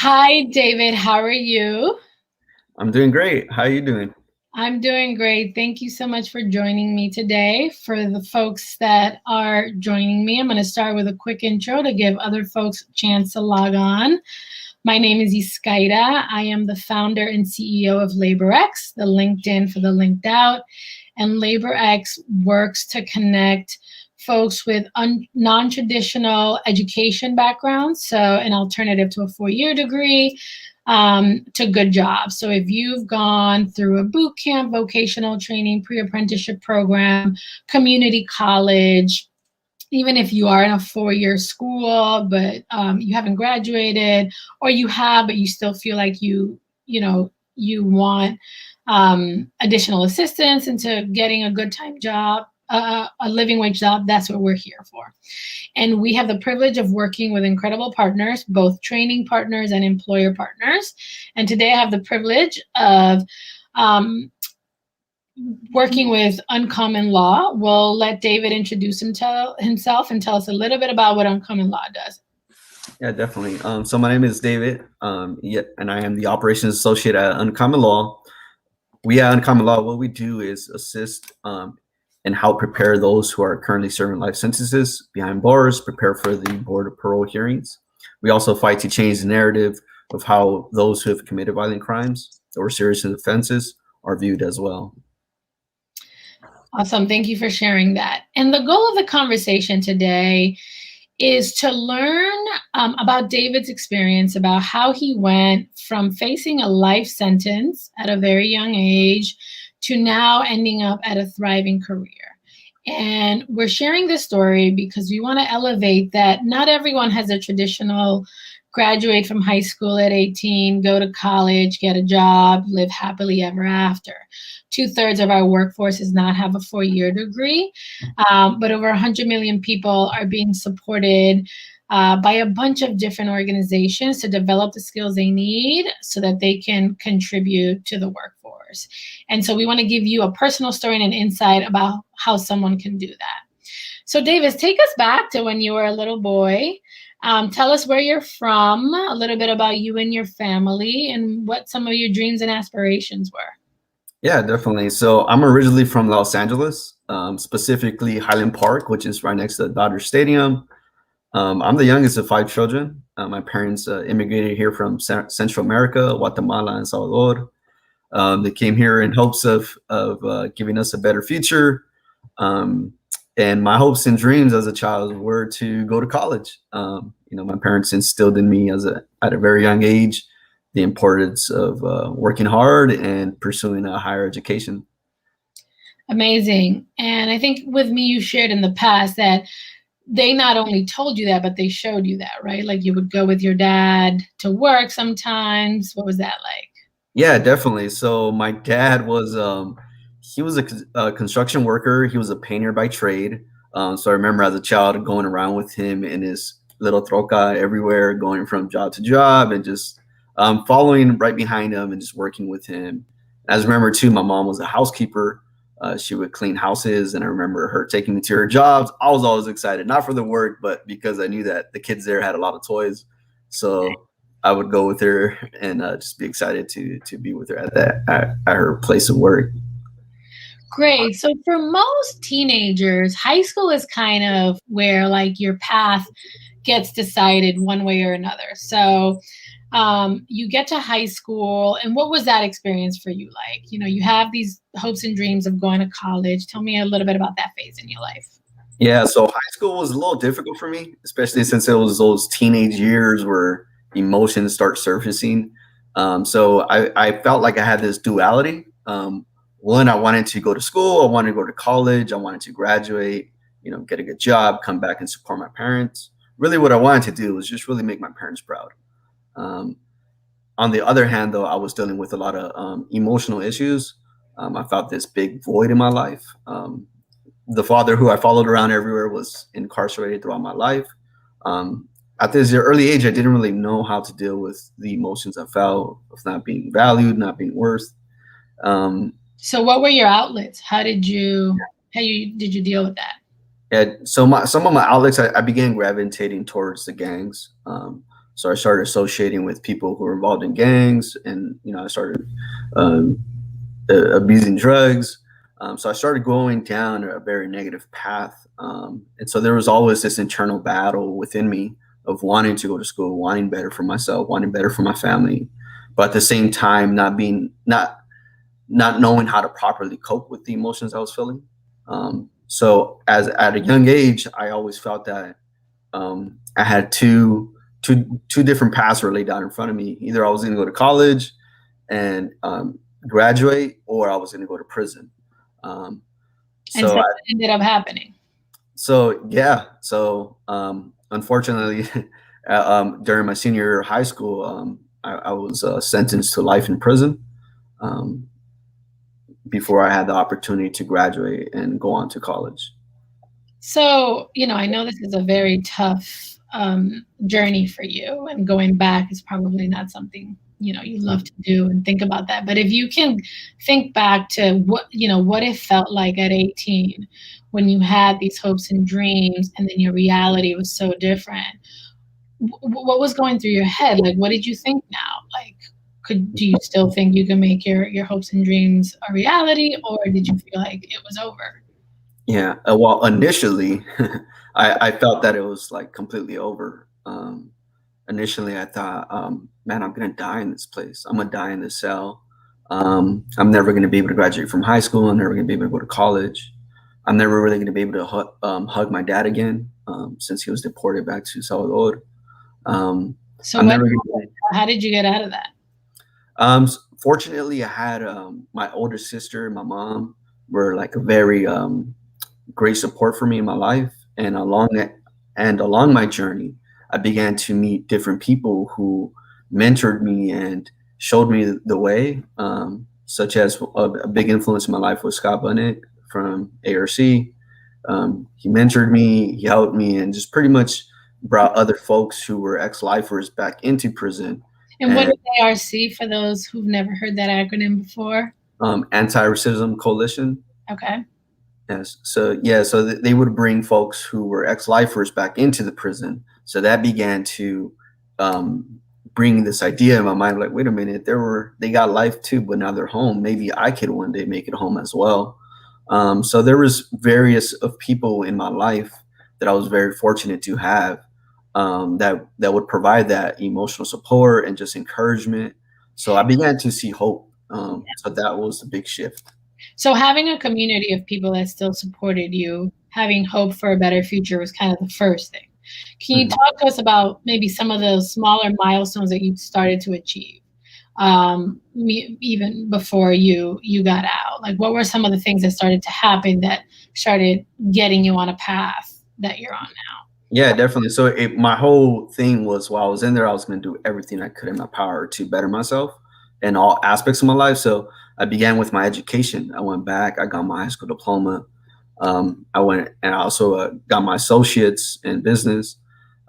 Hi, David. How are you? I'm doing great. How are you doing? I'm doing great. Thank you so much for joining me today. For the folks that are joining me, I'm going to start with a quick intro to give other folks a chance to log on. My name is Yscaira. I am the founder and CEO of LaborX, the LinkedIn for the linked out. And LaborX works to connect folks with non-traditional education backgrounds, so an alternative to a four-year degree, to good jobs. So if you've gone through a boot camp, vocational training, pre-apprenticeship program, community college, even if you are in a four-year school, but you haven't graduated, or you have, but you still feel like you want additional assistance into getting a good time job, a living wage job, that's what we're here for. And we have the privilege of working with incredible partners, both training partners and employer partners. And today I have the privilege of working with UnCommon Law. We'll let David introduce himself and tell us a little bit about what UnCommon Law does. Yeah, definitely. So my name is David, and I am the operations associate at UnCommon Law. We at UnCommon Law, what we do is assist and help prepare those who are currently serving life sentences behind bars, prepare for the board of parole hearings. We also fight to change the narrative of how those who have committed violent crimes or serious offenses are viewed as well. Awesome. Thank you for sharing that. And the goal of the conversation today is to learn about David's experience, about how he went from facing a life sentence at a very young age to now ending up at a thriving career. And we're sharing this story because we want to elevate that not everyone has a traditional graduate from high school at 18, go to college, get a job, live happily ever after. 2/3 of our workforce does not have a four-year degree, but over 100 million people are being supported by a bunch of different organizations to develop the skills they need so that they can contribute to the workforce. And so we want to give you a personal story and an insight about how someone can do that. So Davis, take us back to when you were a little boy. Tell us where you're from, a little bit about you and your family, and what some of your dreams and aspirations were. Yeah, definitely. So I'm originally from Los Angeles, specifically Highland Park, which is right next to the Dodger Stadium. I'm the youngest of 5 children. My parents immigrated here from Central America, Guatemala, and Salvador. They came here in hopes of giving us a better future. And my hopes and dreams as a child were to go to college. My parents instilled in me at a very young age the importance of working hard and pursuing a higher education. Amazing. And I think with me, you shared in the past that they not only told you that, but they showed you that, right? Like you would go with your dad to work sometimes. What was that like? Yeah, definitely. So my dad was he was a construction worker. He was a painter by trade. So I remember as a child going around with him in his little troca everywhere, going from job to job, and just following right behind him and just working with him. As I remember too, my mom was a housekeeper. She would clean houses, and I remember her taking me to her jobs. I was always excited, not for the work, but because I knew that the kids there had a lot of toys. So I would go with her and just be excited to be with her at her place of work. Great. So for most teenagers, high school is kind of where like your path gets decided one way or another. So you get to high school, and what was that experience for you like? You have these hopes and dreams of going to college. Tell me a little bit about that phase in your life. Yeah, so high school was a little difficult for me, especially since it was those teenage years where emotions start surfacing. So I felt like I had this duality. One, I wanted to go to school, I wanted to go to college, I wanted to graduate, get a good job, come back and support my parents. Really, what I wanted to do was just really make my parents proud. On the other hand, though, I was dealing with a lot of emotional issues. I felt this big void in my life. The father who I followed around everywhere was incarcerated throughout my life. At this early age, I didn't really know how to deal with the emotions I felt of not being valued, not being worth. So what were your outlets? How did you deal with that? Yeah, so some of my outlets, I began gravitating towards the gangs. So I started associating with people who were involved in gangs, and I started um, abusing drugs. So I started going down a very negative path. And so there was always this internal battle within me of wanting to go to school, wanting better for myself, wanting better for my family, but at the same time not knowing how to properly cope with the emotions I was feeling. So as at a young age, I always felt that I had two different paths were laid out in front of me. Either I was going to go to college and graduate, or I was going to go to prison. Um, And so so I, what ended up happening? so yeah, so unfortunately, during my senior year of high school, I was sentenced to life in prison um, before I had the opportunity to graduate and go on to college. So, I know this is a very tough journey for you, and going back is probably not something, you love to do and think about that. But if you can think back to what it felt like at 18 when you had these hopes and dreams and then your reality was so different, what was going through your head? Like, what did you think now? Like, do you still think you can make your hopes and dreams a reality, or did you feel like it was over? Yeah. Well, initially, I felt that it was like completely over. Initially, I thought, man, I'm gonna die in this place. I'm gonna die in this cell. I'm never gonna be able to graduate from high school. I'm never gonna be able to go to college. I'm never really gonna be able to hug my dad again, since he was deported back to Salvador. So I'm what? never gonna. How did you get out of that? Fortunately, I had my older sister and my mom were like a very great support for me in my life, and along my journey, I began to meet different people who mentored me and showed me the way. Such as a big influence in my life was Scott Bunnett from ARC. He mentored me, he helped me, and just pretty much brought other folks who were ex-lifers back into prison. And what is ARC for those who've never heard that acronym before? Anti-Racism Coalition. Okay. Yes. So yeah, so they would bring folks who were ex-lifers back into the prison. So that began to bring this idea in my mind, like, wait a minute, they got life too, but now they're home. Maybe I could one day make it home as well. So there was various of people in my life that I was very fortunate to have that would provide that emotional support and just encouragement. So I began to see hope. So that was the big shift. So having a community of people that still supported you, having hope for a better future was kind of the first thing. Can you talk to us about maybe some of those smaller milestones that you started to achieve, even before you got out? Like, what were some of the things that started to happen that started getting you on a path that you're on now? Yeah, definitely. So my whole thing was, while I was in there, I was going to do everything I could in my power to better myself in all aspects of my life. So I began with my education. I went back, I got my high school diploma. I went and I also got my associates in business,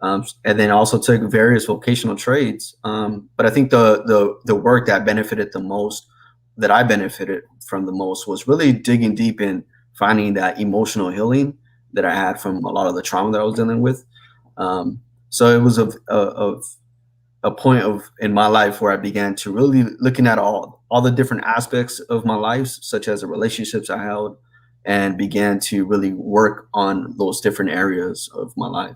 and then also took various vocational trades. But I think the work that benefited the most, that I benefited from the most, was really digging deep in finding that emotional healing that I had from a lot of the trauma that I was dealing with. So it was a point in my life where I began to really looking at all the different aspects of my life, such as the relationships I held, and began to really work on those different areas of my life.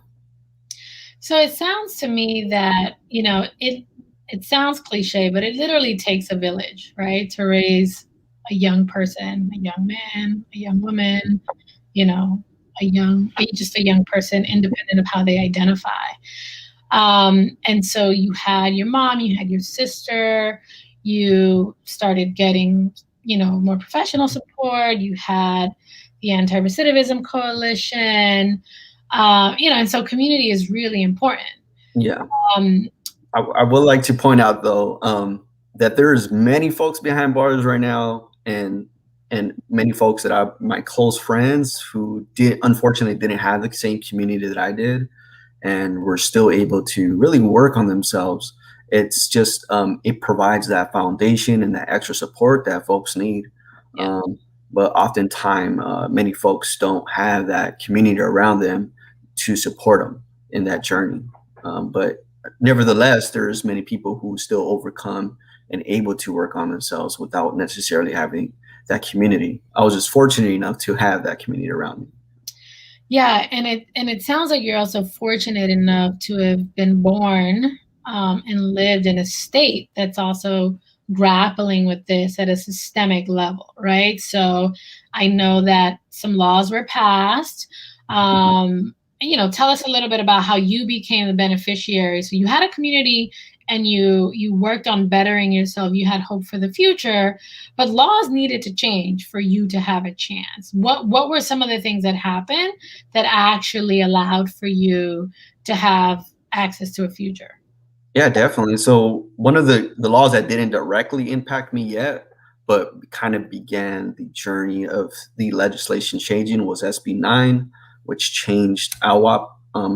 So it sounds to me that, it sounds cliche, but it literally takes a village, right? To raise a young person, a young man, a young woman, just a young person, independent of how they identify. And so you had your mom, you had your sister, you started getting, more professional support. You had the Anti-Recidivism Coalition, and so community is really important. Yeah. I would like to point out, though, that there's many folks behind bars right now, and many folks that are my close friends who unfortunately didn't have the same community that I did, and were still able to really work on themselves. It's just it provides that foundation and that extra support that folks need. Yeah. But oftentimes, many folks don't have that community around them to support them in that journey. But nevertheless, there's many people who still overcome and able to work on themselves without necessarily having that community. I was just fortunate enough to have that community around me. Yeah, and it sounds like you're also fortunate enough to have been born and lived in a state that's also grappling with this at a systemic level, right? So I know that some laws were passed. You know, tell us a little bit about how you became the beneficiary. So you had a community and you worked on bettering yourself. You had hope for the future, but laws needed to change for you to have a chance. What were some of the things that happened that actually allowed for you to have access to a future? Yeah, definitely. So one of the laws that didn't directly impact me yet, but kind of began the journey of the legislation changing was SB 9, which changed AWOP,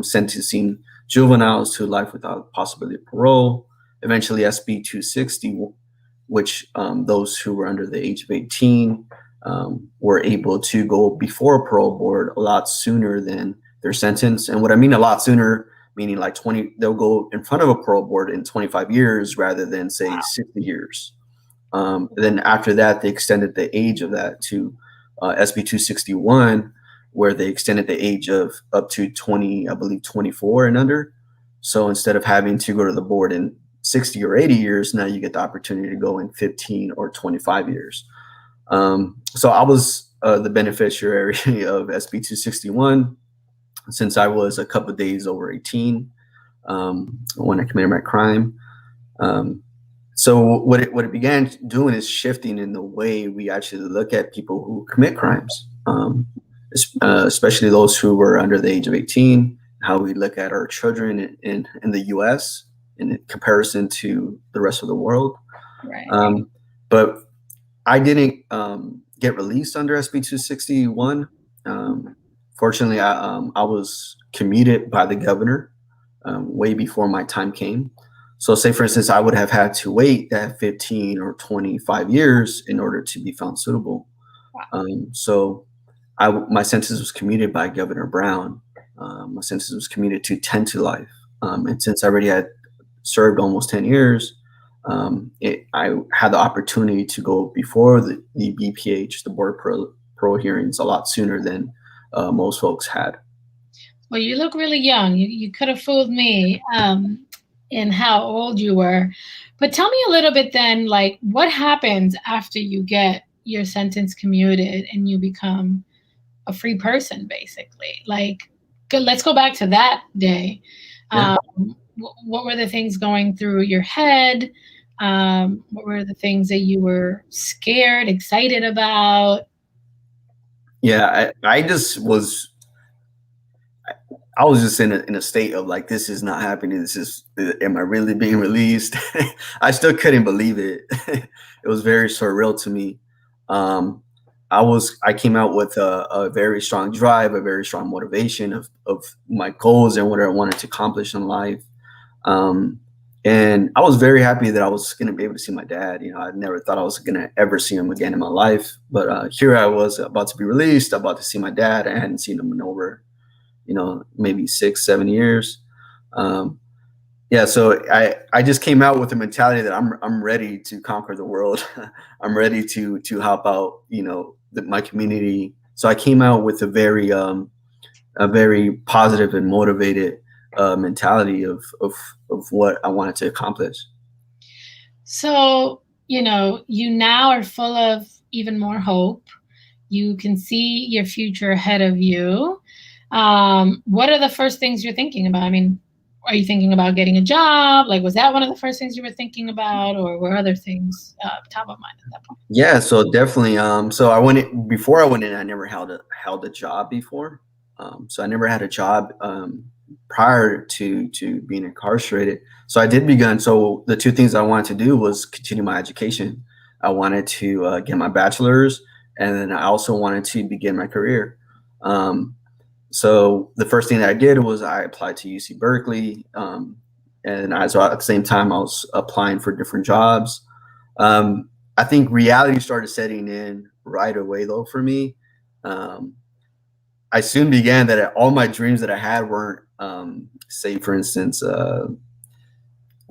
sentencing juveniles to life without possibility of parole. Eventually, SB 260, which those who were under the age of 18 were able to go before a parole board a lot sooner than their sentence. And what I mean a lot sooner, meaning like 20, they'll go in front of a parole board in 25 years rather than say 60 years. Then after that, they extended the age of that to SB 261, where they extended the age of up to 20, I believe 24 and under. So instead of having to go to the board in 60 or 80 years, now you get the opportunity to go in 15 or 25 years. So I was the beneficiary of SB 261 since I was a couple of days over 18 when I committed my crime. So what it began doing is shifting in the way we actually look at people who commit crimes, especially those who were under the age of 18, how we look at our children in the U.S. in comparison to the rest of the world. Right. But I didn't get released under SB 261. Fortunately, I was commuted by the governor way before my time came. So say, for instance, I would have had to wait that 15 or 25 years in order to be found suitable. Wow. So my sentence was commuted by Governor Brown. My sentence was commuted to 10 to life. And since I already had served almost 10 years, I had the opportunity to go before the BPH, the Board of Parole hearings, a lot sooner than most folks had. Well, you look really young. You could have fooled me in how old you were. But tell me a little bit then, like, what happens after you get your sentence commuted and you become a free person, basically? Like, let's go back to that day. Yeah. What were the things going through your head? What were the things that you were scared, excited about? Yeah, I just was. I was just in a state of like, this is not happening. This is, am I really being released? I still couldn't believe it. It was very surreal to me. I came out with a very strong drive, a very strong motivation of my goals and what I wanted to accomplish in life. And I was very happy that I was going to be able to see my dad. You know, I never thought I was going to ever see him again in my life. But here I was about to be released, about to see my dad. I hadn't seen him in over, maybe 6-7 years. Yeah, so I just came out with the mentality that I'm ready to conquer the world. I'm ready to help out, my community. So I came out with a very positive and motivated mentality of what I wanted to accomplish. So, you now are full of even more hope. You can see your future ahead of you. What are the first things you're thinking about? I mean, are you thinking about getting a job? Like, was that one of the first things you were thinking about, or were other things top of mind at that point? Yeah, so definitely. So before I went in, I never held a job before. So I never had a job prior to being incarcerated. So I did begin. So the two things I wanted to do was continue my education. I wanted to get my bachelor's, and then I also wanted to begin my career. So the first thing that I did was I applied to UC Berkeley, and so at the same time I was applying for different jobs. I think reality started setting in right away, though, for me. I soon began that all my dreams that I had weren't, say, for instance,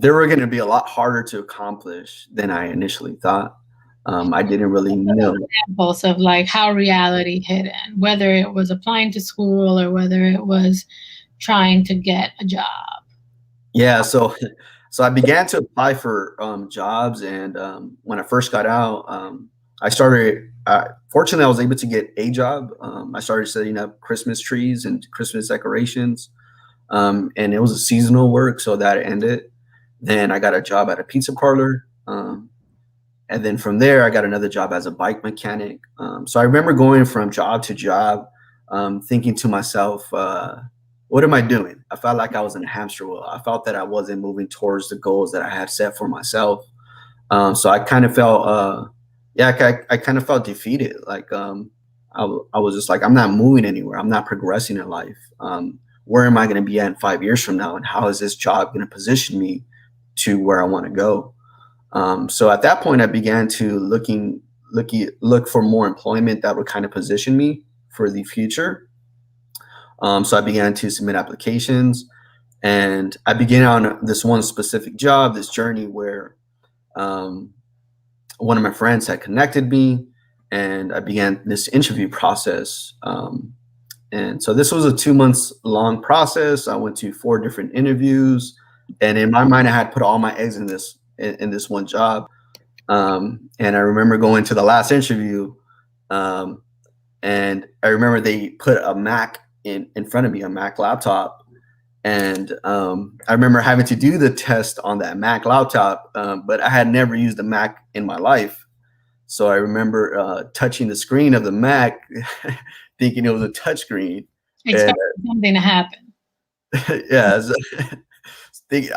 they were going to be a lot harder to accomplish than I initially thought. I didn't really know. Examples of like how reality hit in, whether it was applying to school or whether it was trying to get a job. Yeah, so I began to apply for jobs, and when I first got out, I started. Fortunately, I was able to get a job. I started setting up Christmas trees and Christmas decorations, and it was a seasonal work, so that ended. Then I got a job at a pizza parlor, and then from there, I got another job as a bike mechanic. So I remember going from job to job, thinking to myself, what am I doing? I felt like I was in a hamster wheel. I felt that I wasn't moving towards the goals that I had set for myself. So I kind of felt, I kind of felt defeated. Like I was just like, I'm not moving anywhere. I'm not progressing in life. Where am I going to be at in 5 years from now? And how is this job going to position me to where I want to go? So at that point, I began to look for more employment that would kind of position me for the future. So I began to submit applications, and I began on this one specific job, this journey where one of my friends had connected me, and I began this interview process. And so this was a 2 months long process. I went to 4 different interviews, and in my mind, I had put all my eggs in this one job. And I remember going to the last interview, and I remember they put a Mac in front of me, a Mac laptop. And I remember having to do the test on that Mac laptop, but I had never used a Mac in my life. So I remember touching the screen of the Mac, thinking it was a touch screen. Expecting something to happen. Yeah,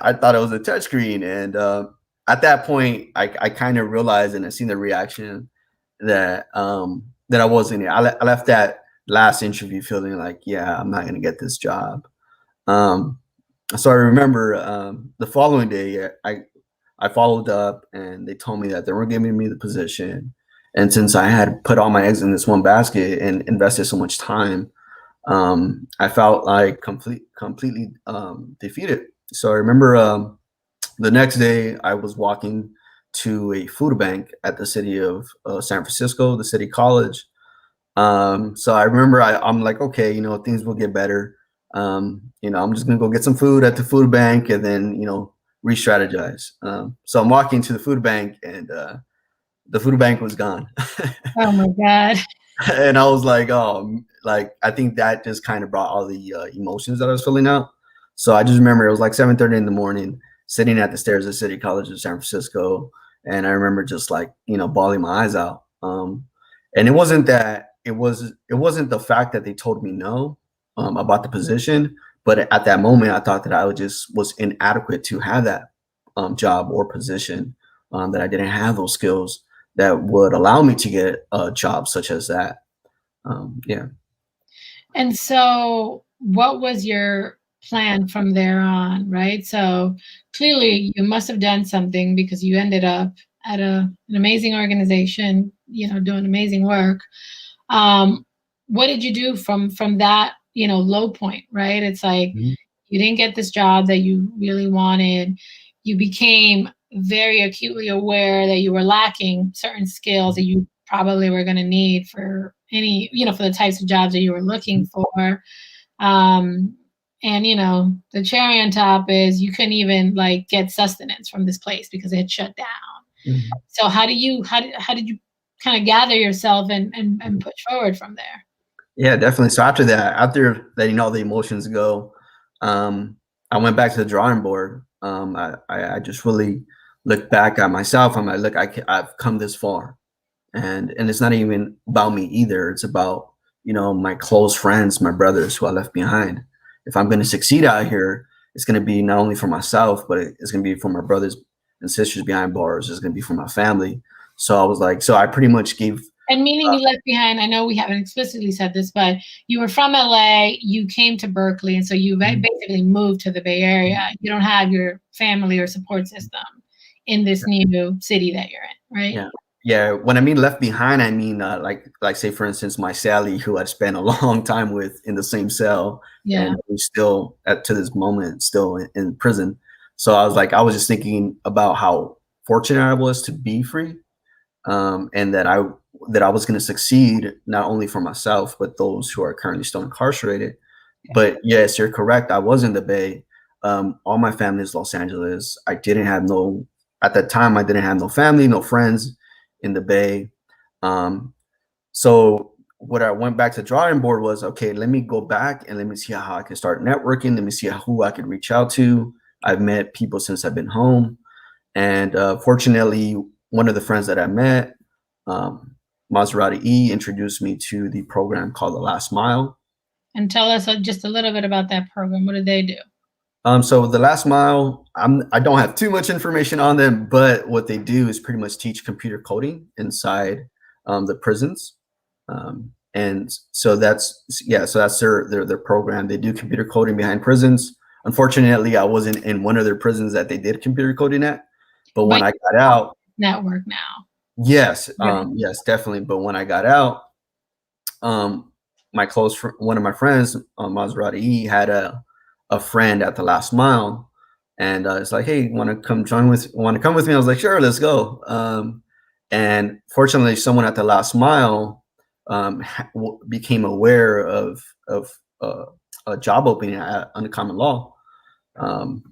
I thought it was a touch screen. And at that point, I kind of realized, and I seen the reaction that I wasn't. I left that last interview feeling like, yeah, I'm not going to get this job. So I remember the following day, I followed up, and they told me that they were giving me the position. And since I had put all my eggs in this one basket and invested so much time, I felt like completely defeated. So I remember the next day I was walking to a food bank at the city of San Francisco, the city college. So I remember I'm like, okay, things will get better. I'm just gonna go get some food at the food bank and then, re-strategize. So I'm walking to the food bank, and the food bank was gone. Oh my God. And I was like, oh, like, I think that just kind of brought all the emotions that I was filling out. So I just remember it was like 7:30 in the morning, sitting at the stairs of City College of San Francisco. And I remember just like, bawling my eyes out. And it wasn't the fact that they told me no about the position, but at that moment, I thought that I was inadequate to have that job or position, that I didn't have those skills that would allow me to get a job such as that. Yeah. And so what was your plan from there on, right? So clearly you must have done something because you ended up at an amazing organization, doing amazing work. What did you do from that, low point, right? It's like you didn't get this job that you really wanted. You became very acutely aware that you were lacking certain skills that you probably were going to need for any, for the types of jobs that you were looking for. And, the cherry on top is you couldn't even like get sustenance from this place because it had shut down. So how did you kind of gather yourself and push forward from there? Yeah, definitely. So after letting all the emotions go, I went back to the drawing board. I just really looked back at myself. I'm like, look, I've come this far, and it's not even about me either. It's about my close friends, my brothers who I left behind. If I'm going to succeed out here, it's going to be not only for myself, but it's going to be for my brothers and sisters behind bars. It's going to be for my family. So I was like, so I pretty much gave. And meaning you left behind, I know we haven't explicitly said this, but you were from LA, you came to Berkeley, and so you basically moved to the Bay Area. You don't have your family or support system in this new city that you're in, right? Yeah. Yeah. When I mean left behind, I mean like say, for instance, my Sally, who I spent a long time with in the same cell, and who's still to this moment still in prison. So I was just thinking about how fortunate I was to be free, and that I was going to succeed not only for myself but those who are currently still incarcerated. But yes, you're correct. I was in the Bay. All my family is Los Angeles. At that time, I didn't have no family, no friends in the Bay. Um, so what I went back to the drawing board was, okay, let me go back and let me see how I can start networking. Let me see who I can reach out to. I've met people since I've been home. And fortunately, one of the friends that I met, Maserati E, introduced me to the program called The Last Mile. And tell us just a little bit about that program. What do they do? So The Last Mile, I don't have too much information on them, but what they do is pretty much teach computer coding inside the prisons. And so that's their program. They do computer coding behind prisons. Unfortunately, I wasn't in one of their prisons that they did computer coding at, but when I got out, network now. Yes, yes, definitely. But when I got out, one of my friends, Maserati E, had a friend at the Last Mile, and it's like, hey, want to come with me? I was like, sure, let's go. And fortunately, someone at the Last Mile became aware of a job opening at UnCommon Law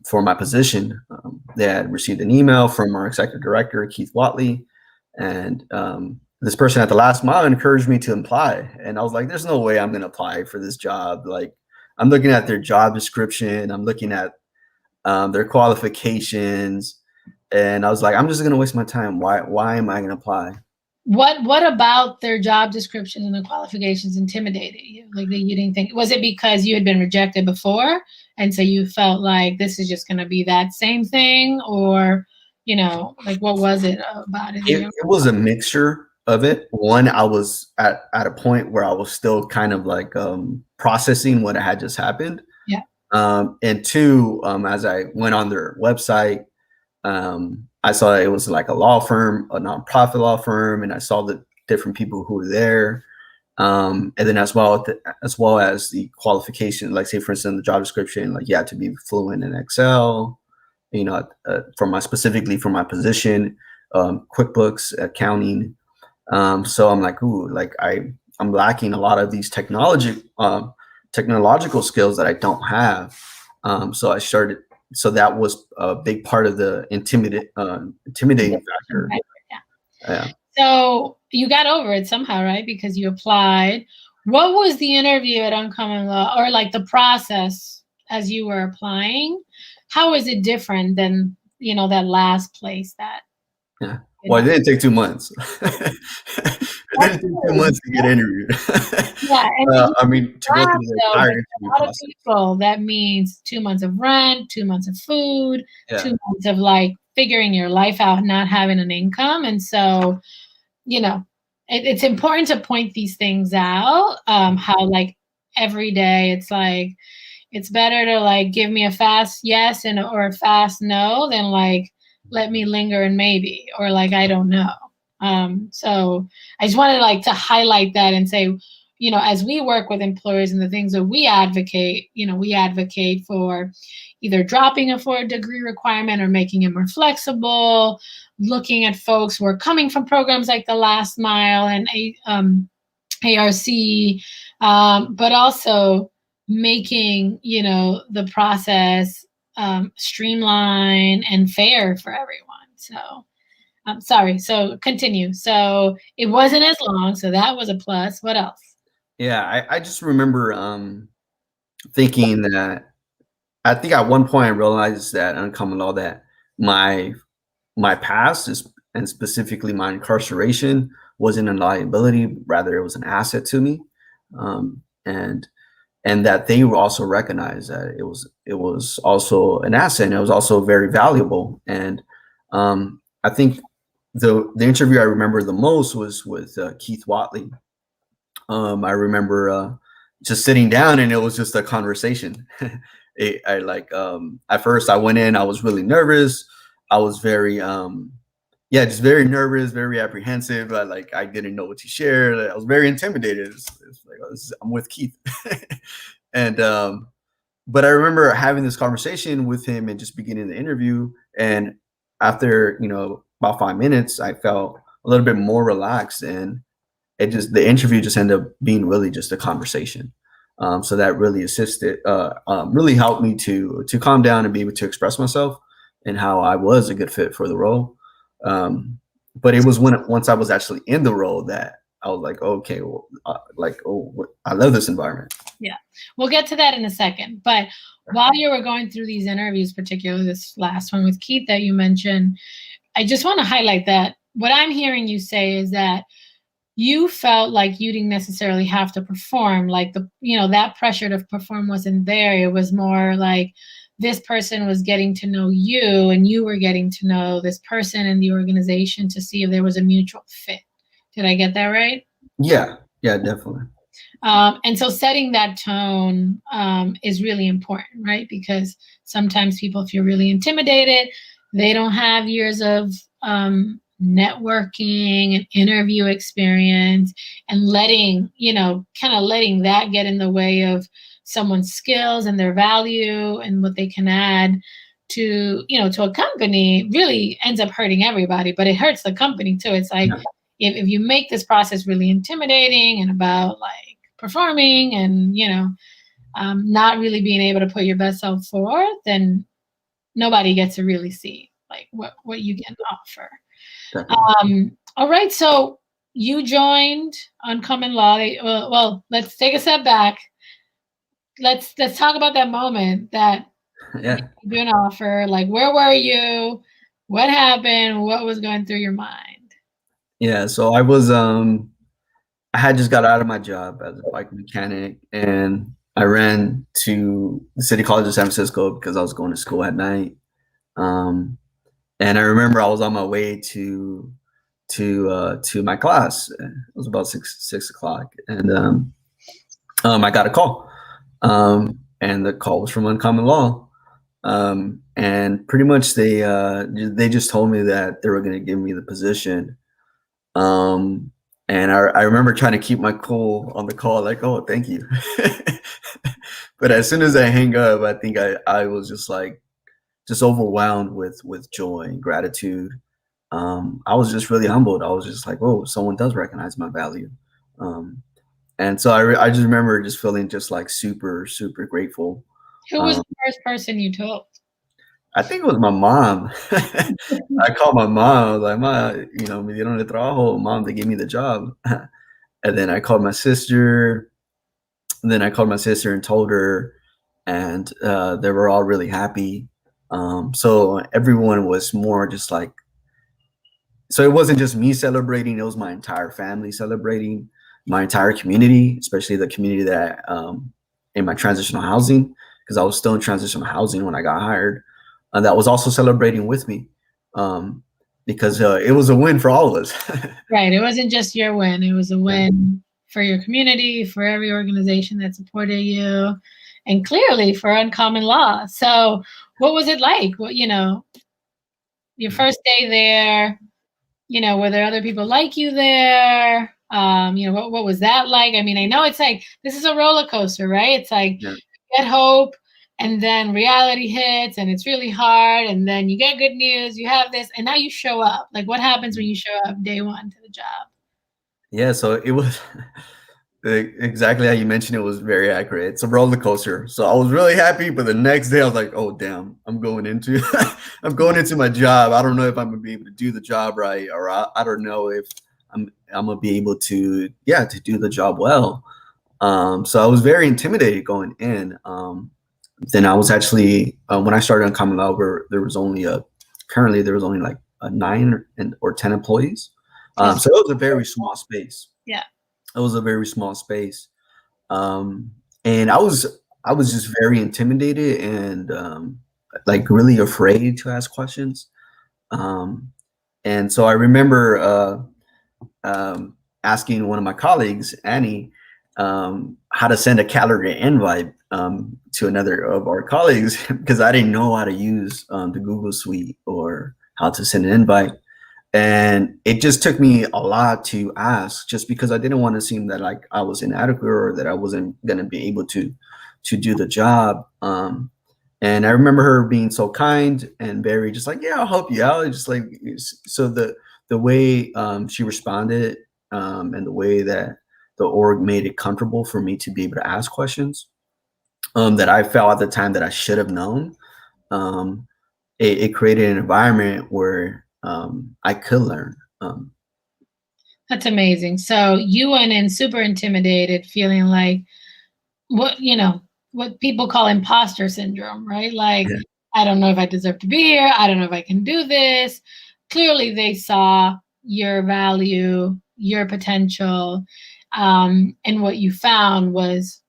for my position. They had received an email from our executive director, Keith Watley, and this person at the Last Mile encouraged me to apply. And I was like, there's no way I'm going to apply for this job. Like, I'm looking at their job description, I'm looking at their qualifications, and I was like, I'm just going to waste my time. Why am I going to apply? What about their job descriptions and the qualifications intimidated you? Like, that you didn't think, was it because you had been rejected before and so you felt like this is just going to be that same thing, or like, what was it about it? It was a mixture of it. One, I was at a point where I was still kind of like processing what had just happened. Yeah. And two, as I went on their website, I saw it was like a law firm, a nonprofit law firm, and I saw the different people who were there. And then as well as the qualification, like say for instance, the job description, like you had to be fluent in Excel, specifically for my position, QuickBooks, accounting. So I'm like, ooh, like I'm lacking a lot of these technological skills that I don't have. So that was a big part of the intimidating factor. Yeah. So you got over it somehow, right? Because you applied. What was the interview at UnCommon Law, or like the process as you were applying? How is it different than, that last place that? Yeah. Well, it didn't take 2 months. It didn't take 2 months to get interviewed. Yeah, I mean, to go through the entire interview process. A lot process. of people, that means 2 months of rent, 2 months of food, 2 months of like figuring your life out, not having an income. And so, it's important to point these things out. How like every day it's like, it's better to like give me a fast yes or a fast no than like let me linger and maybe, or like I don't know. So I just wanted like to highlight that and say, as we work with employers and the things that we advocate for either dropping a 4-degree requirement or making it more flexible, looking at folks who are coming from programs like the Last Mile and ARC, but also making, the process streamlined and fair for everyone. So I'm sorry. So continue. So it wasn't as long. So that was a plus. What else? Yeah, I just remember thinking that I think at one point I realized that UnCommon Law that my past and specifically my incarceration wasn't a liability, rather it was an asset to me, and that they also recognized that it was also an asset and it was also very valuable. And I think the interview I remember the most was with Keith Watley. I remember just sitting down and it was just a conversation. At first I went in, I was really nervous. I was very just very nervous, very apprehensive. I didn't know what to share. I was very intimidated. It's like, I'm with Keith. And but I remember having this conversation with him and just beginning the interview. And after, about 5 minutes, I felt a little bit more relaxed, and the interview just ended up being really just a conversation. So that really really helped me to calm down and be able to express myself and how I was a good fit for the role. But it was once I was actually in the role that I was like, okay, well, I love this environment. Yeah, we'll get to that in a second. But while you were going through these interviews, particularly this last one with Keith that you mentioned, I just want to highlight that what I'm hearing you say is that you felt like you didn't necessarily have to perform, like that pressure to perform wasn't there. It was more like this person was getting to know you and you were getting to know this person in the organization to see if there was a mutual fit. Did I get that right? Yeah, definitely. And so setting that tone is really important, right? Because sometimes people feel really intimidated. They don't have years of networking and interview experience, and letting that get in the way of someone's skills and their value and what they can add to a company really ends up hurting everybody, but it hurts the company too. It's like, if you make this process really intimidating and about like performing and not really being able to put your best self forward, then nobody gets to really see like what you can offer. All right, so you joined UnCommon Law. Well, let's take a step back. Let's talk about that moment that you do an offer. Like, where were you? What happened? What was going through your mind? Yeah, so I had just got out of my job as a bike mechanic, and I ran to the City College of San Francisco because I was going to school at night. And I remember I was on my way to my class. It was about 6 o'clock, and I got a call, and the call was from UnCommon Law, and pretty much they just told me that they were going to give me the position. And I remember trying to keep my cool on the call, like, oh, thank you. But as soon as I hang up, I think I was just overwhelmed with joy and gratitude. I was just really humbled. I was just like, whoa, someone does recognize my value. And so I just remember just feeling just like super, super grateful. Who was the first person you told? I think it was my mom. I called my mom. I was like, Ma, me dieron el trabajo. Mom, they gave me the job. And then I called my sister. And then I called my sister and told her, and they were all really happy. So everyone was more just like, so it wasn't just me celebrating, it was my entire family celebrating, my entire community, especially the community that in my transitional housing, because I was still in transitional housing when I got hired, and that was also celebrating with me, because it was a win for all of us. Right, it wasn't just your win, it was a win for your community, for every organization that supported you, and clearly for UnCommon Law. So what was it like? What, your first day there, were there other people like you there? What was that like? I mean, I know it's like, this is a roller coaster, right? It's like, you get hope, and then reality hits, and it's really hard, and then you get good news, you have this, and now you show up. Like, what happens when you show up day one to the job? Yeah, so it was exactly how you mentioned. It was very accurate. It's a roller coaster. So I was really happy, but the next day I was like, "Oh damn, I'm going into my job. I don't know if I'm gonna be able to do the job right, or I don't know if I'm gonna be able to do the job well." So I was very intimidated going in. Then I was actually when I started UnCommon Law, there was only like 9 or 10 employees. So it was a very small space. Yeah. It was a very small space. And I was just very intimidated and like really afraid to ask questions. And so I remember asking one of my colleagues, Annie, how to send a calendar invite to another of our colleagues because I didn't know how to use the Google Suite or how to send an invite. And it just took me a lot to ask, just because I didn't want to seem that like I was inadequate or that I wasn't going to be able to do the job. And I remember her being so kind and very just like, yeah, I'll help you out. Just like, so the way she responded, and the way that the org made it comfortable for me to be able to ask questions that I felt at the time that I should have known. It created an environment where I could learn. That's amazing. So you went in super intimidated, feeling like what people call imposter syndrome, right? Like, Yeah. I don't know if I deserve to be here. I don't know if I can do this. Clearly, they saw your value, your potential, and what you found was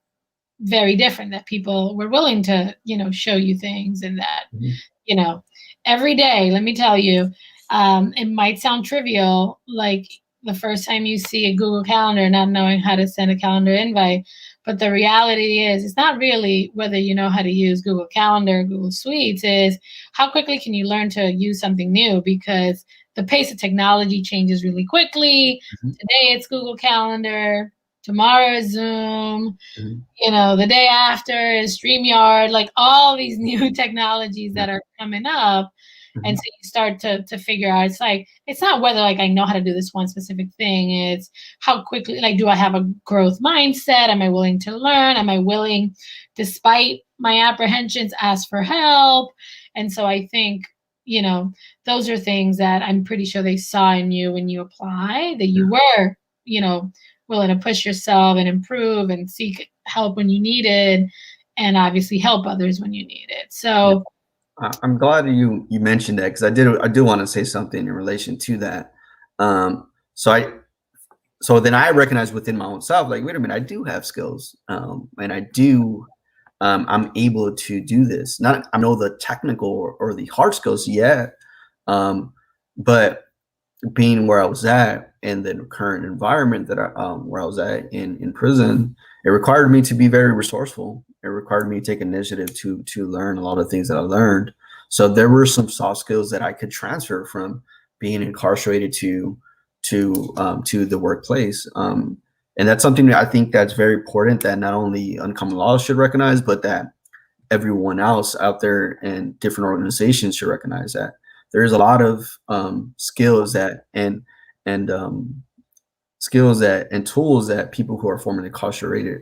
very different. That people were willing to, show you things, and that, Mhm. every day. Let me tell you, it might sound trivial, like the first time you see a Google Calendar, not knowing how to send a calendar invite. But the reality is, it's not really whether you know how to use Google Calendar, Google Suites, is how quickly can you learn to use something new, because the pace of technology changes really quickly. Mhm. Today it's Google Calendar, tomorrow is Zoom, Mhm. the day after is StreamYard, like all these new technologies Yeah. that are coming up. And Mhm. so you start to figure out, it's like, it's not whether like I know how to do this one specific thing. It's how quickly, like, do I have a growth mindset? Am I willing to learn? Am I willing, despite my apprehensions, ask for help? And so I think, those are things that I'm pretty sure they saw in you when you apply, that you were, willing to push yourself and improve and seek help when you needed, and obviously help others when you need it. Yeah. So I'm glad you mentioned that, because I do want to say something in relation to that. So then I recognize within my own self, like, wait a minute, I do have skills, and I'm able to do this. Not I know the technical or the hard skills yet, but being where I was at in the current environment that where I was at in prison, it required me to be very resourceful. It required me to take initiative to learn a lot of things that I learned. So there were some soft skills that I could transfer from being incarcerated to the workplace. And that's something that I think that's very important, that not only Uncommon Law should recognize, but that everyone else out there in different organizations should recognize that there's a lot of skills that and skills that and tools that people who are formerly incarcerated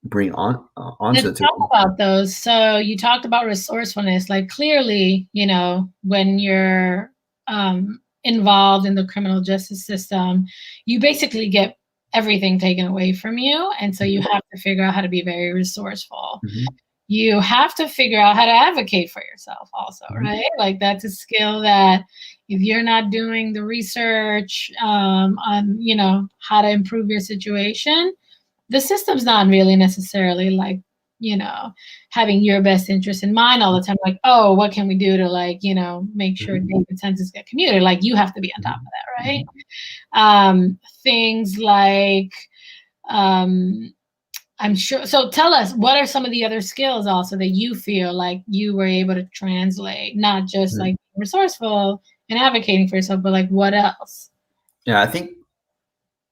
bring onto let's the talk table. about those. So you talked about resourcefulness. Like, clearly, when you're involved in the criminal justice system, you basically get everything taken away from you. And so you have to figure out how to be very resourceful. Mhm. You have to figure out how to advocate for yourself also, Mhm. right? Like, that's a skill that if you're not doing the research on, how to improve your situation, the system's not really necessarily like, you know, having your best interest in mind all the time. Like, oh, what can we do to, like, make sure Mhm. David sentences get commuted? Like, you have to be on top of Mhm. that, right? Things like, um, I'm sure. So tell us, what are some of the other skills also that you feel like you were able to translate, not just Mhm. like resourceful and advocating for yourself, but like what else? Yeah, I think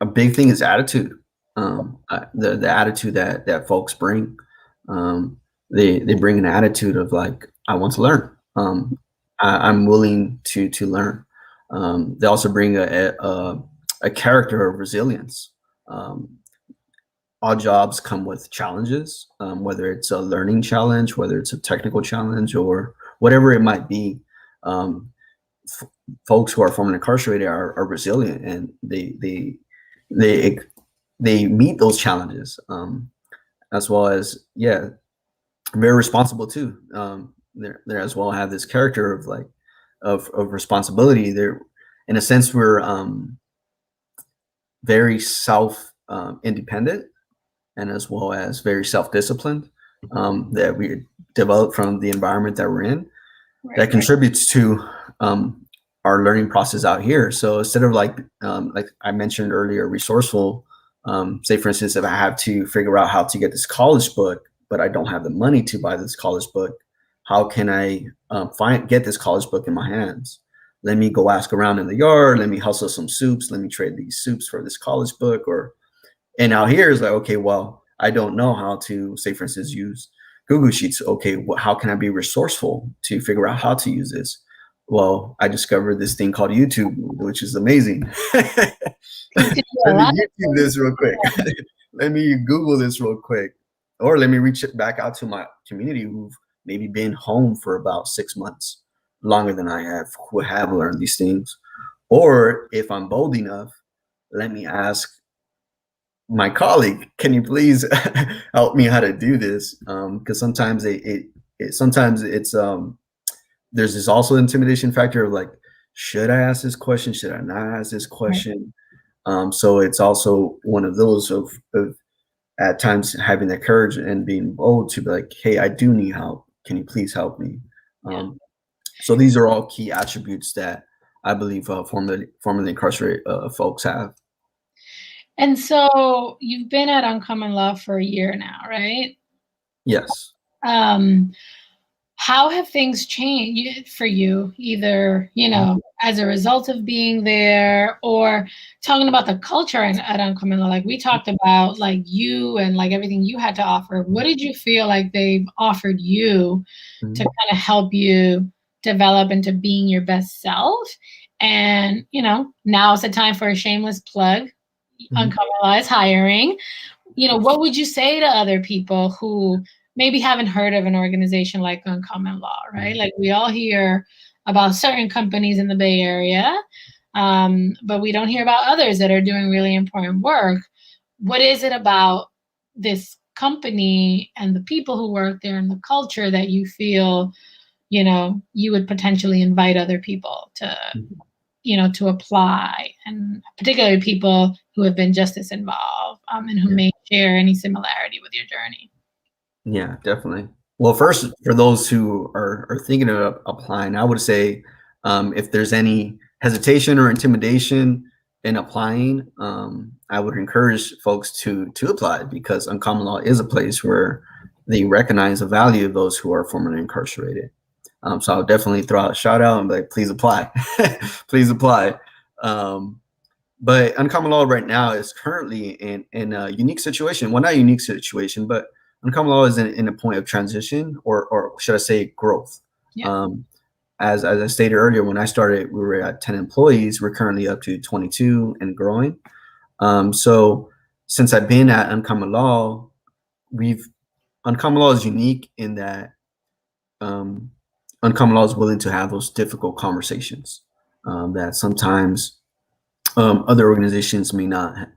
a big thing is attitude. The attitude that folks bring. Um, they bring an attitude of like, I want to learn. I'm willing to learn. They also bring a character of resilience. Um, all jobs come with challenges, whether it's a learning challenge, whether it's a technical challenge, or whatever it might be. Um, f- Folks who are formerly incarcerated are resilient, and they they meet those challenges, as well as, yeah, very responsible too. They're as well have this character of like of responsibility. They're, in a sense, we're very self independent, and as well as very self disciplined, that we develop from the environment that we're in, that Right. contributes to our learning process out here. So instead of like I mentioned earlier, resourceful. Say for instance, if I have to figure out how to get this college book, but I don't have the money to buy this college book, how can I get this college book in my hands? Let me go ask around in the yard. Let me hustle some soups. Let me trade these soups for this college book. And out here is like, okay, well, I don't know how to, say for instance, use Google Sheets. Okay, how can I be resourceful to figure out how to use this? Well, I discovered this thing called YouTube, which is amazing. You could do a Let me lot of YouTube things. this real quick. Let me Google this real quick. Or let me reach back out to my community who've maybe been home for about 6 months, longer than I have, who have learned these things. Or if I'm bold enough, let me ask my colleague, can you please help me how to do this? Because sometimes sometimes it's there's this also intimidation factor of like, should I ask this question? Should I not ask this Right. question? So it's also one of those of at times having the courage and being bold to be like, hey, I do need help. Can you please help me? Yeah. So these are all key attributes that I believe formerly incarcerated folks have. And so you've been at UnCommon Law for a year now, right? Yes. How have things changed for you, either, as a result of being there, or talking about the culture at UnCommon Law? Like we talked about, like you and like everything you had to offer. What did you feel like they've offered you to kind of help you develop into being your best self? And, now is the time for a shameless plug. UnCommon Law is hiring. What would you say to other people who maybe haven't heard of an organization like UnCommon Law, right? Like we all hear about certain companies in the Bay Area, but we don't hear about others that are doing really important work. What is it about this company and the people who work there and the culture that you feel, you would potentially invite other people to, to apply, and particularly people who have been just as involved and who may share any similarity with your journey? Yeah, definitely. Well, first, for those who are thinking of applying, I would say if there's any hesitation or intimidation in applying, I would encourage folks to apply, because UnCommon Law is a place where they recognize the value of those who are formerly incarcerated. So I'll definitely throw out a shout out and be like, please apply. Please apply. But UnCommon Law right now is currently in a unique situation. Well, not a unique situation, but UnCommon Law is in a point of transition, or should I say growth. Yeah. As I stated earlier, when I started, we were at 10 employees. We're currently up to 22 and growing. So since I've been at UnCommon Law, UnCommon Law is unique in that UnCommon Law is willing to have those difficult conversations that sometimes other organizations may not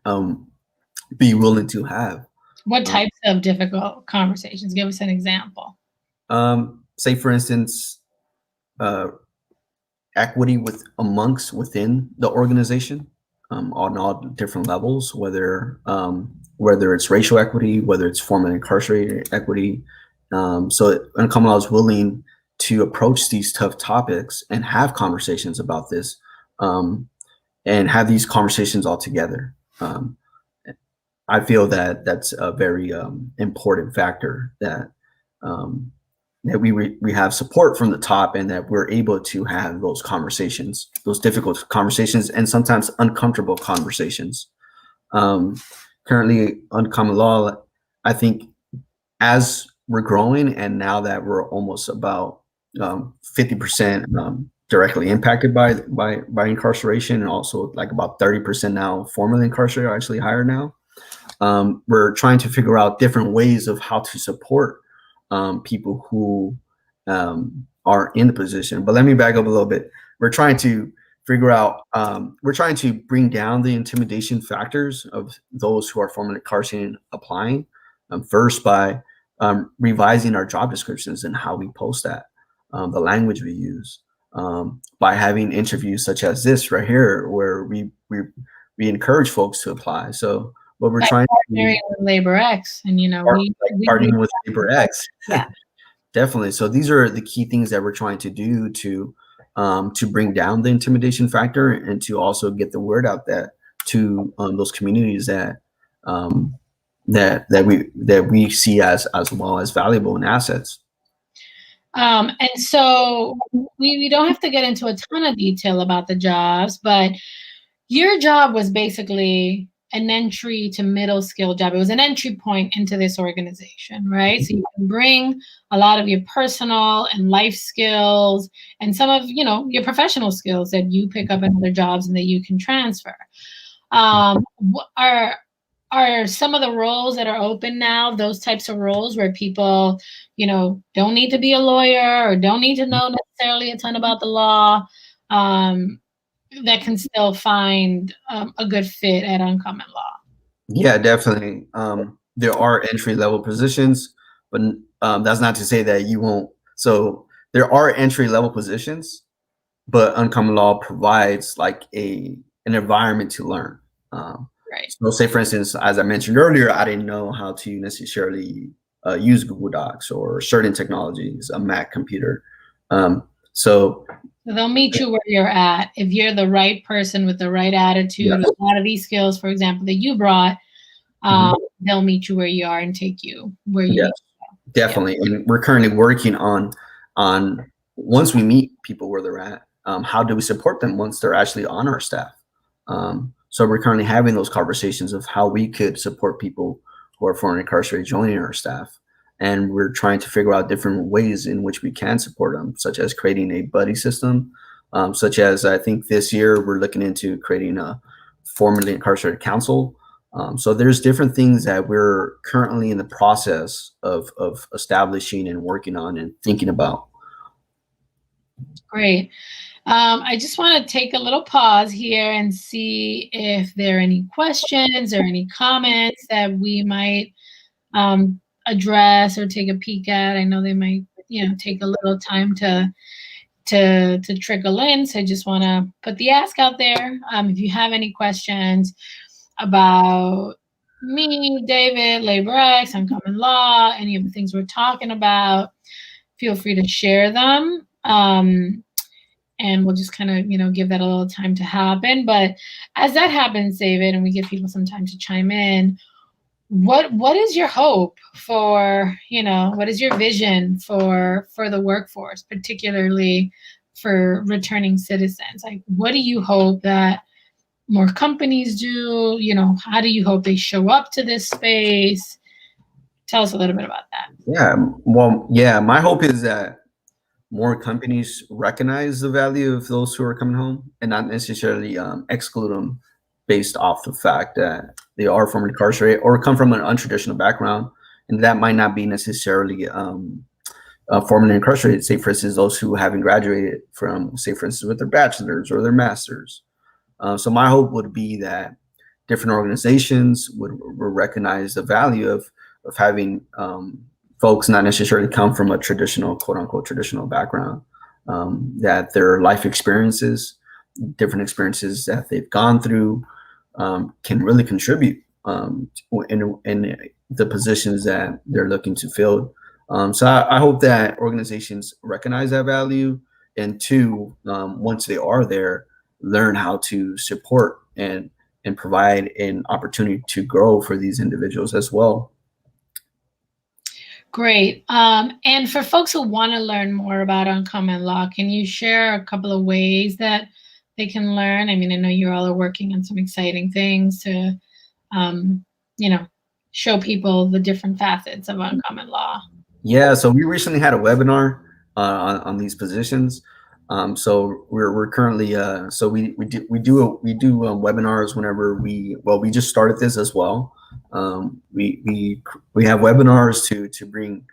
be willing to have. What types of difficult conversations? Give us an example. Say, for instance, equity within the organization on all different levels, whether it's racial equity, whether it's formerly incarcerated equity. So UnCommon Law is willing to approach these tough topics and have conversations about this, and have these conversations all together. I feel that that's a very important factor, that that we have support from the top, and that we're able to have those conversations, those difficult conversations, and sometimes uncomfortable conversations. Currently, UnCommon Law, I think, as we're growing, and now that we're almost about 50% directly impacted by incarceration, and also like about 30% now formerly incarcerated, are actually higher now. We're trying to figure out different ways of how to support people who are in the position. But let me back up a little bit. We're trying to figure out, we're trying to bring down the intimidation factors of those who are formerly incarcerated applying, first by revising our job descriptions and how we post that, the language we use, by having interviews such as this right here, where we encourage folks to apply. So what we're trying to do, with LaborX, and partnering with LaborX. Yeah. Definitely. So these are the key things that we're trying to do to bring down the intimidation factor, and to also get the word out that to those communities that we see as well as valuable and assets. And so we don't have to get into a ton of detail about the jobs, but your job was basically an entry to middle skill job. It was an entry point into this organization, right? So you can bring a lot of your personal and life skills and some of, your professional skills that you pick up in other jobs and that you can transfer. Are some of the roles that are open now those types of roles where people, don't need to be a lawyer or don't need to know necessarily a ton about the law, that can still find a good fit at UnCommon Law? Yeah, definitely. There are entry level positions, but that's not to say that you won't. So there are entry level positions, but UnCommon Law provides like an environment to learn. Right. So say, for instance, as I mentioned earlier, I didn't know how to necessarily use Google Docs or certain technologies, a Mac computer. So they'll meet you where you're at. If you're the right person with the right attitude, a lot of these skills, for example, that you brought, they'll meet you where you are and take you where you need to go. Definitely. Yeah. And we're currently working on once we meet people where they're at, how do we support them once they're actually on our staff? So we're currently having those conversations of how we could support people who are formerly incarcerated joining our staff. And we're trying to figure out different ways in which we can support them, such as creating a buddy system, such as I think this year we're looking into creating a formerly incarcerated council. So there's different things that we're currently in the process of establishing and working on and thinking about. Great. I just want to take a little pause here and see if there are any questions or any comments that we might address or take a peek at. I know they might, take a little time to trickle in. So I just want to put the ask out there. If you have any questions about me, David, LaborX, UnCommon Law, any of the things we're talking about, feel free to share them. And we'll just kind of, give that a little time to happen. But as that happens, David, and we give people some time to chime in, what is your hope for, what is your vision for the workforce, particularly for returning citizens? Like, what do you hope that more companies do? How do you hope they show up to this space? Tell us a little bit about that. Yeah, well, yeah, my hope is that more companies recognize the value of those who are coming home and not necessarily exclude them based off the fact that they are formerly incarcerated or come from an untraditional background, and that might not be necessarily formerly incarcerated. Say, for instance, those who haven't graduated from, say, for instance, with their bachelor's or their master's. So my hope would be that different organizations would recognize the value of having folks not necessarily come from a traditional, quote unquote, traditional background, that their life experiences, different experiences that they've gone through, can really contribute in the positions that they're looking to fill. So I hope that organizations recognize that value, and two, once they are there, learn how to support and provide an opportunity to grow for these individuals as well. Great. And for folks who want to learn more about UnCommon Law, can you share a couple of ways that they can learn? I mean, I know you all are working on some exciting things to, show people the different facets of UnCommon Law. Yeah, so we recently had a webinar on these positions. So we're currently so we do webinars whenever we just started this as well. We have webinars to bring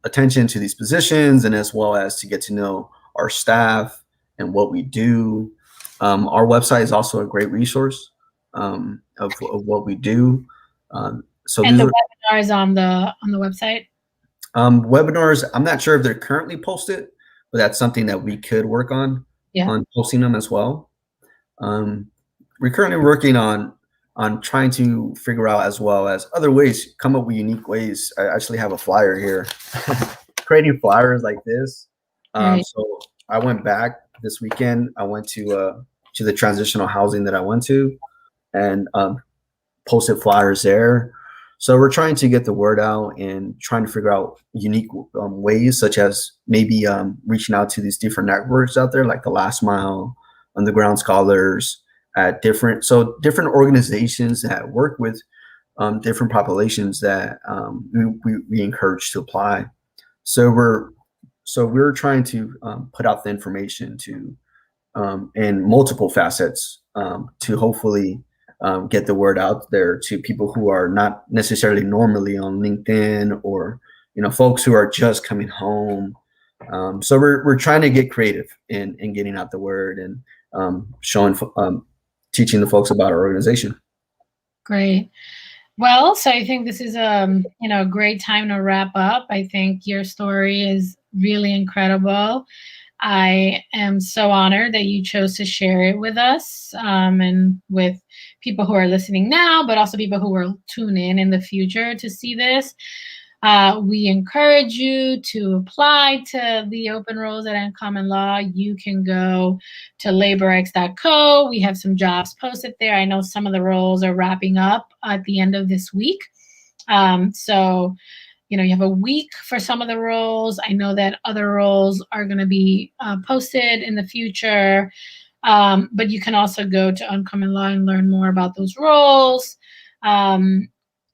attention to these positions, and as well as to get to know our staff and what we do. Our website is also a great resource of what we do. So and the webinar is on the website. Webinars, I'm not sure if they're currently posted, but that's something that we could work on posting them as well. We're currently working on trying to figure out, as well as other ways, come up with unique ways. I actually have a flyer here, creating flyers like this. So I went back this weekend. I went to the transitional housing that I went to, and posted flyers there. So we're trying to get the word out and trying to figure out unique ways, such as maybe reaching out to these different networks out there, like the Last Mile, Underground Scholars, at different organizations that work with different populations that we encourage to apply. So we're trying to put out the information to in multiple facets to hopefully get the word out there to people who are not necessarily normally on LinkedIn, or folks who are just coming home. So we're trying to get creative in getting out the word and teaching the folks about our organization. Great. Well, so I think this is a great time to wrap up. I think your story is really incredible. I am so honored that you chose to share it with us and with people who are listening now, but also people who will tune in the future to see this. We encourage you to apply to the open roles at UnCommon Law. You can go to LaborX.co. We have some jobs posted there. I know some of the roles are wrapping up at the end of this week. So you have a week for some of the roles. I know that other roles are going to be posted in the future. But you can also go to UnCommon Law and learn more about those roles.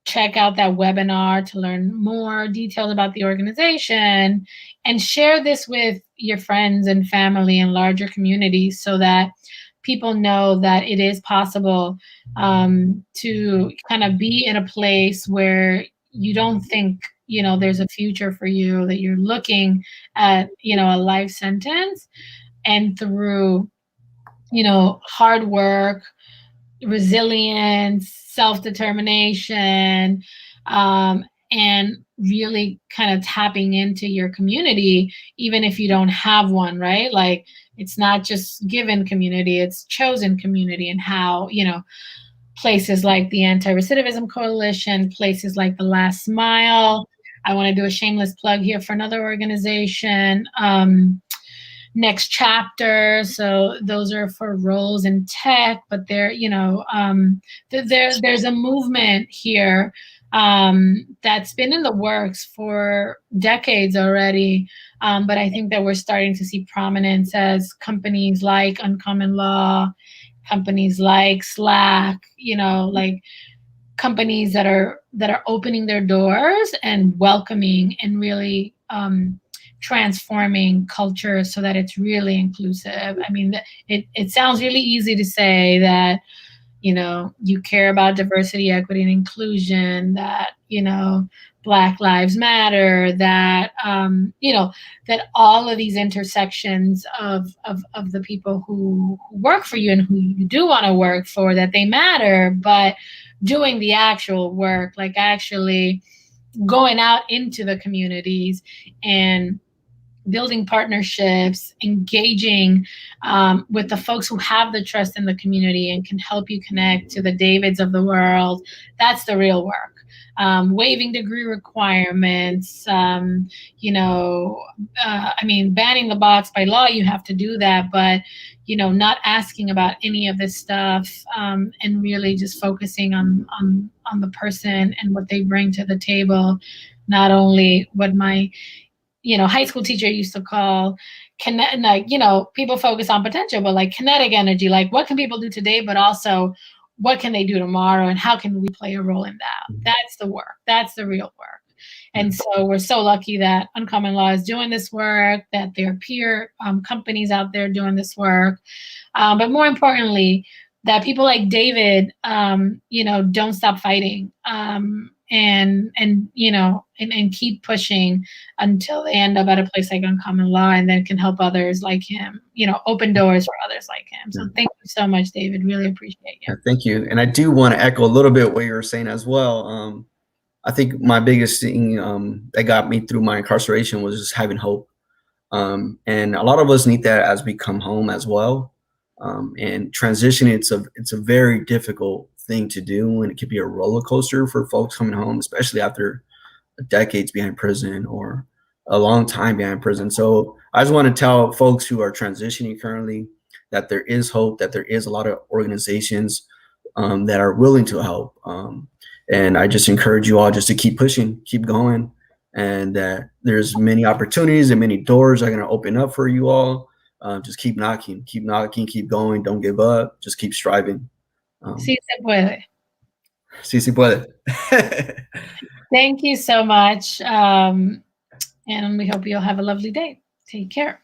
Check out that webinar to learn more details about the organization, and share this with your friends and family and larger communities so that people know that it is possible to kind of be in a place where you don't think, there's a future for you, that you're looking at, a life sentence, and through, hard work, resilience, self-determination, and really kind of tapping into your community, even if you don't have one, right? Like, it's not just given community, it's chosen community. And how, places like the Anti-Recidivism Coalition, places like the Last Mile. I want to do a shameless plug here for another organization, Next Chapter. So those are for roles in tech, but there's a movement here that's been in the works for decades already. But I think that we're starting to see prominence as companies like UnCommon Law, companies like Slack, like companies that are opening their doors and welcoming and really transforming culture so that it's really inclusive. I mean, it sounds really easy to say that, you care about diversity, equity, and inclusion, that, Black Lives Matter, that, that all of these intersections of the people who work for you and who you do want to work for, that they matter, but doing the actual work, like actually going out into the communities and building partnerships, engaging with the folks who have the trust in the community and can help you connect to the Davids of the world. That's the real work. Waiving degree requirements, banning the box by law, you have to do that, but, not asking about any of this stuff, and really just focusing on the person and what they bring to the table. Not only what my high school teacher used to call people focus on potential, but like kinetic energy, like what can people do today, but also what can they do tomorrow, and how can we play a role in that? That's the work. That's the real work. And so we're so lucky that UnCommon Law is doing this work, that there are peer companies out there doing this work. But more importantly, that people like David, don't stop fighting. And keep pushing until they end up at a place like UnCommon Law, and then can help others like him, open doors for others like him. So thank you so much, David. Really appreciate you. Yeah, thank you. And I do want to echo a little bit what you were saying as well. I think my biggest thing that got me through my incarceration was just having hope. And a lot of us need that as we come home as well. And transition, it's a very difficult thing to do, and it could be a roller coaster for folks coming home, especially after decades behind prison or a long time behind prison. So I just want to tell folks who are transitioning currently that there is hope, that there is a lot of organizations that are willing to help. And I just encourage you all just to keep pushing, keep going, and that there's many opportunities and many doors are going to open up for you all. just keep knocking, keep going. Don't give up. Just keep striving. Sí se puede. Sí, sí puede. Thank you so much. And we hope you'll have a lovely day. Take care.